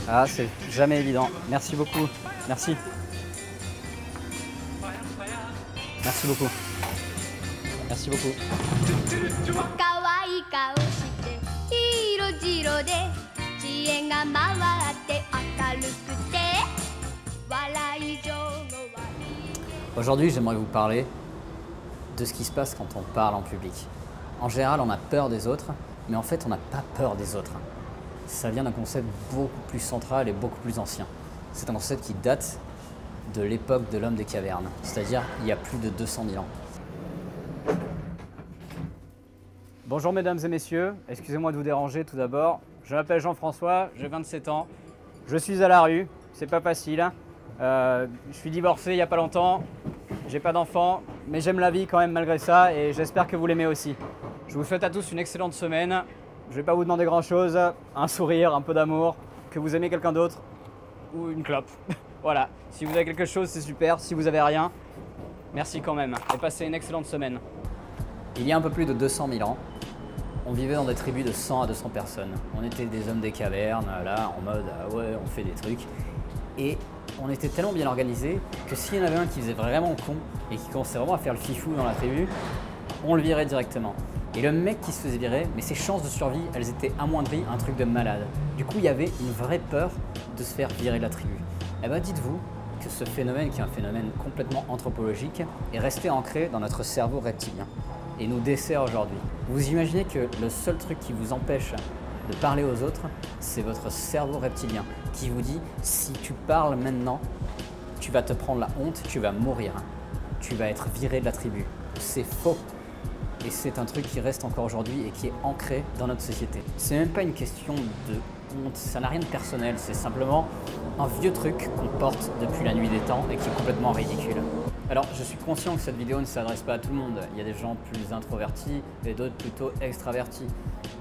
Ah, c'est jamais évident. Merci beaucoup. Merci. Merci beaucoup. Merci beaucoup. Aujourd'hui, j'aimerais vous parler de ce qui se passe quand on parle en public. En général, on a peur des autres, mais en fait, on n'a pas peur des autres. Ça vient d'un concept beaucoup plus central et beaucoup plus ancien. C'est un concept qui date de l'époque de l'homme des cavernes, c'est-à-dire il y a plus de 200 000 ans. Bonjour mesdames et messieurs, excusez-moi de vous déranger tout d'abord. Je m'appelle Jean-François, j'ai 27 ans, je suis à la rue, c'est pas facile. Je suis divorcé il n'y a pas longtemps, j'ai pas d'enfant, mais j'aime la vie quand même malgré ça et j'espère que vous l'aimez aussi. Je vous souhaite à tous une excellente semaine. Je vais pas vous demander grand chose, un sourire, un peu d'amour, que vous aimez quelqu'un d'autre ou une clope. Voilà, si vous avez quelque chose c'est super, si vous avez rien, merci quand même et passez une excellente semaine. Il y a un peu plus de 200 000 ans, on vivait dans des tribus de 100 à 200 personnes. On était des hommes des cavernes, là, en mode ouais, on fait des trucs. Et on était tellement bien organisés que s'il y en avait un qui faisait vraiment le con et qui commençait vraiment à faire le fifou dans la tribu, on le virait directement. Et le mec qui se faisait virer, mais ses chances de survie, elles étaient amoindries, un truc de malade. Du coup, il y avait une vraie peur de se faire virer de la tribu. Eh bien, dites-vous que ce phénomène, qui est un phénomène complètement anthropologique, est resté ancré dans notre cerveau reptilien et nous dessert aujourd'hui. Vous imaginez que le seul truc qui vous empêche de parler aux autres, c'est votre cerveau reptilien qui vous dit « si tu parles maintenant, tu vas te prendre la honte, tu vas mourir, tu vas être viré de la tribu ». C'est faux. Et c'est un truc qui reste encore aujourd'hui et qui est ancré dans notre société. C'est même pas une question de honte, ça n'a rien de personnel, c'est simplement un vieux truc qu'on porte depuis la nuit des temps et qui est complètement ridicule. Alors, je suis conscient que cette vidéo ne s'adresse pas à tout le monde. Il y a des gens plus introvertis et d'autres plutôt extravertis.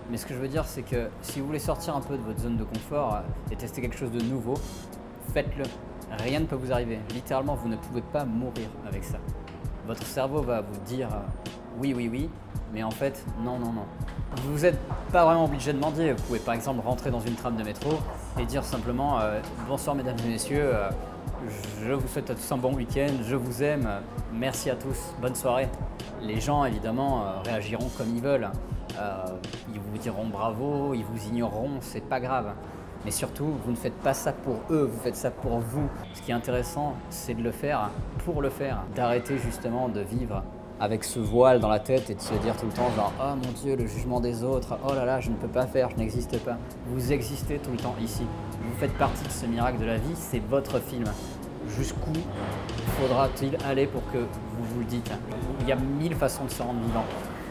Mais ce que je veux dire, c'est que si vous voulez sortir un peu de votre zone de confort et tester quelque chose de nouveau, faites-le. Rien ne peut vous arriver. Littéralement, vous ne pouvez pas mourir avec ça. Votre cerveau va vous dire oui, oui, oui, mais en fait, non, non, non. Vous n'êtes pas vraiment obligé de mentir. Vous pouvez par exemple rentrer dans une tram de métro et dire simplement bonsoir mesdames et messieurs, je vous souhaite à tous un bon week-end, je vous aime, merci à tous, bonne soirée. Les gens évidemment réagiront comme ils veulent. Ils vous diront bravo, ils vous ignoreront, c'est pas grave. Mais surtout, vous ne faites pas ça pour eux, vous faites ça pour vous. Ce qui est intéressant, c'est de le faire pour le faire. D'arrêter justement de vivre avec ce voile dans la tête et de se dire tout le temps genre « Oh mon Dieu, le jugement des autres, oh là là, je ne peux pas faire, je n'existe pas ». Vous existez tout le temps ici. Vous faites partie de ce miracle de la vie, c'est votre film. Jusqu'où faudra-t-il aller pour que vous vous le dites? Il y a 1000 façons de se rendre vivant.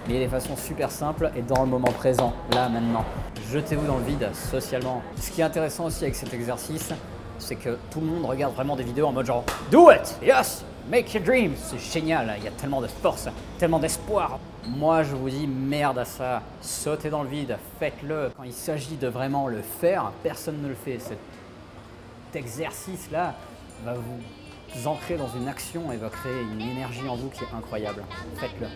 Mais il y a des façons super simples et dans le moment présent, là, maintenant. Jetez-vous dans le vide, socialement. Ce qui est intéressant aussi avec cet exercice, c'est que tout le monde regarde vraiment des vidéos en mode genre « Do it! Yes! Make your dream !» C'est génial, il y a tellement de force, tellement d'espoir. Moi, je vous dis merde à ça. Sautez dans le vide, faites-le. Quand il s'agit de vraiment le faire, personne ne le fait. Cet exercice-là va vous ancrer dans une action et va créer une énergie en vous qui est incroyable. Faites-le.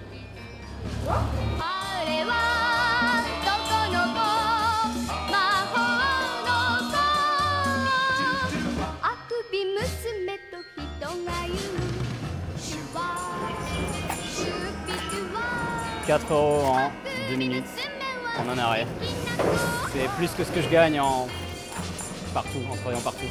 €4 en 2 minutes en un arrêt. C'est plus que ce que je gagne en travaillant partout.